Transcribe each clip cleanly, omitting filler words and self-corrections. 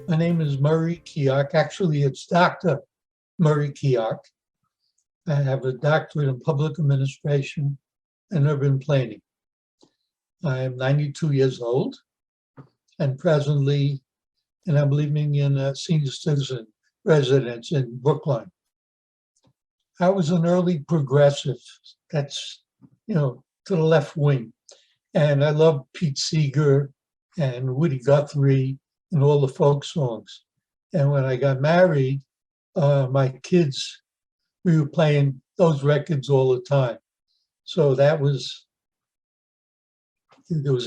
My name is Murray Kiok. Actually, it's Dr. Murray Kiok. I have a doctorate in public administration and urban planning. I am 92 years old and presently, and I'm living in a senior citizen residence in Brookline. I was an early progressive. That's, to the left wing. And I love Pete Seeger and Woody Guthrie and all the folk songs. And when I got married, my kids, we were playing those records all the time. So there was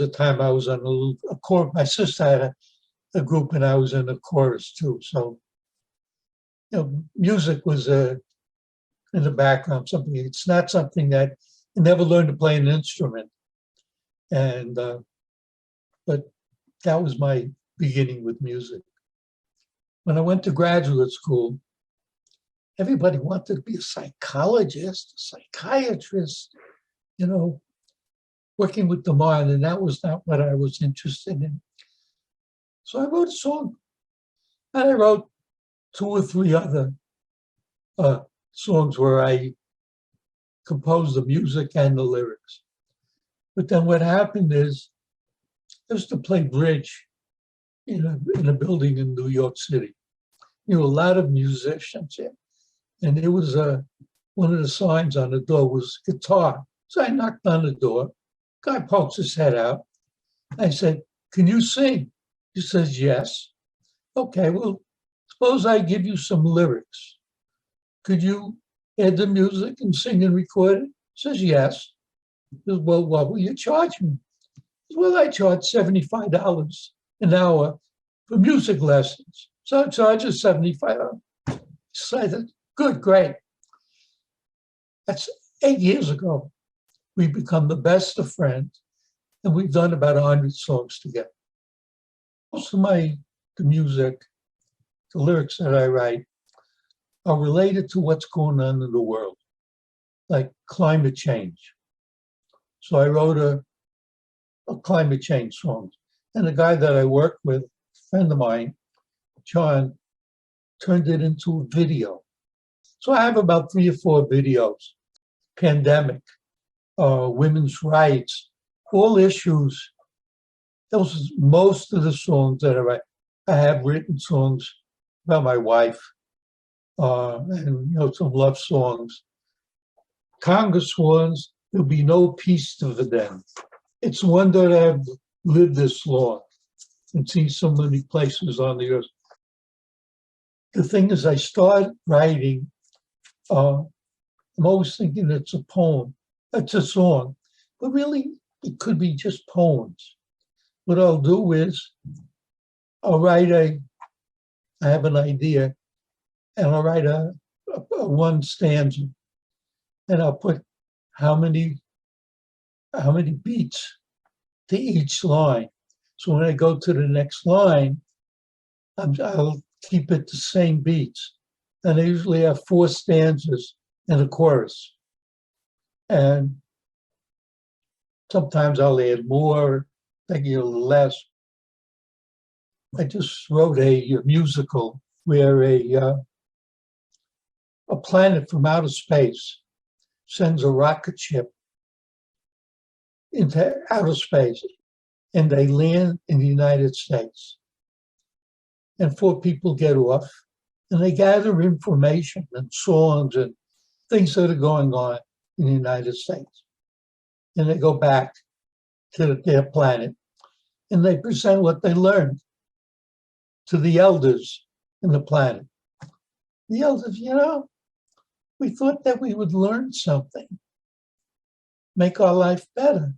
a time I was on a chorus. My sister had a group and I was in a chorus too. So, music was in the background, it's not something that I never learned to play an instrument. And, but that was my beginning with music. When I went to graduate school, everybody wanted to be a psychologist, a psychiatrist, working with the mind, and that was not what I was interested in. So I wrote a song, and I wrote 2 or 3 other songs where I composed the music and the lyrics. But then what happened is I used to play bridge in a building in New York City. A lot of musicians here. And there was one of the signs on the door was guitar. So I knocked on the door. Guy pokes his head out. I said, "Can you sing?" He says, "Yes." "Okay, well, suppose I give you some lyrics. Could you add the music and sing and record it?" He says, "Yes." He says, "Well, what will you charge me?" He says, "Well, I charge $75 an hour for music lessons. So I charge you $75. So I said, "Good, great." That's 8 years ago. We've become the best of friends, and we've done about 100 songs together. Most of the music, the lyrics that I write, are related to what's going on in the world, like climate change. So I wrote a climate change song. And the guy that I work with, a friend of mine, John, turned it into a video. So I have about 3 or 4 videos. Pandemic, women's rights, all issues. Those are most of the songs that I write. I have written songs about my wife, and some love songs. Congresswomen, there'll be no peace to them. It's a wonder that I've lived this long and seen so many places on the earth. The thing is, I start writing, I'm always thinking it's a poem, it's a song, but really it could be just poems. What I'll do is I'll write I have an idea, and I'll write a 1 stanza, and I'll put how many beats to each line. So when I go to the next line, I'll keep it the same beats. And I usually have 4 stanzas and a chorus. And sometimes I'll add more, maybe a little less. I just wrote a musical where a planet from outer space sends a rocket ship into outer space, and they land in the United States. And 4 people get off, and they gather information and songs and things that are going on in the United States. And they go back to their planet, and they present what they learned to the elders in the planet. The elders, we thought that we would learn something, make our life better.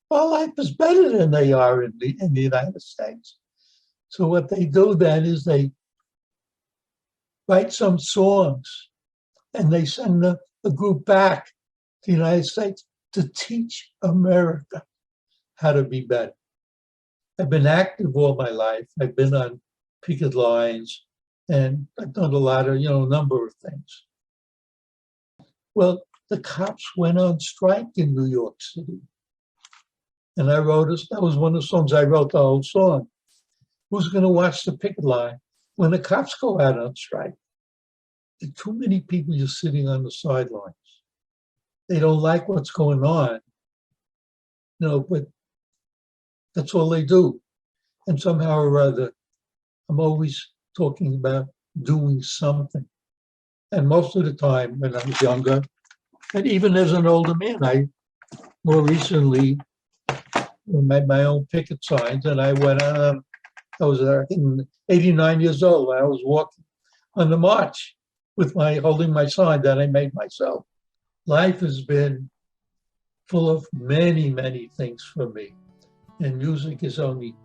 Our life is better than they are in the United States. So what they do then is they write some songs, and they send the group back to the United States to teach America how to be better. I've been active all my life. I've been on picket lines, and I've done a lot of, a number of things. Well, the cops went on strike in New York City. And I wrote that was one of the songs I wrote, the whole song. who's going to watch the picket line when the cops go out on strike? There are too many people just sitting on the sidelines. They don't like what's going on, but that's all they do. And somehow or other, I'm always talking about doing something. And most of the time when I was younger, and even as an older man, I more recently made my own picket signs, and I went on. I was, I think, 89 years old when I was walking on the march with holding my sign that I made myself. Life has been full of many, many things for me, and music is only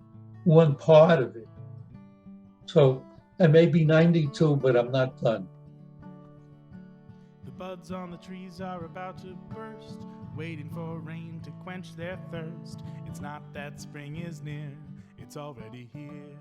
one part of it. So I may be 92, but I'm not done. The buds on the trees are about to burst, waiting for rain to quench their thirst. It's not that spring is near, it's already here.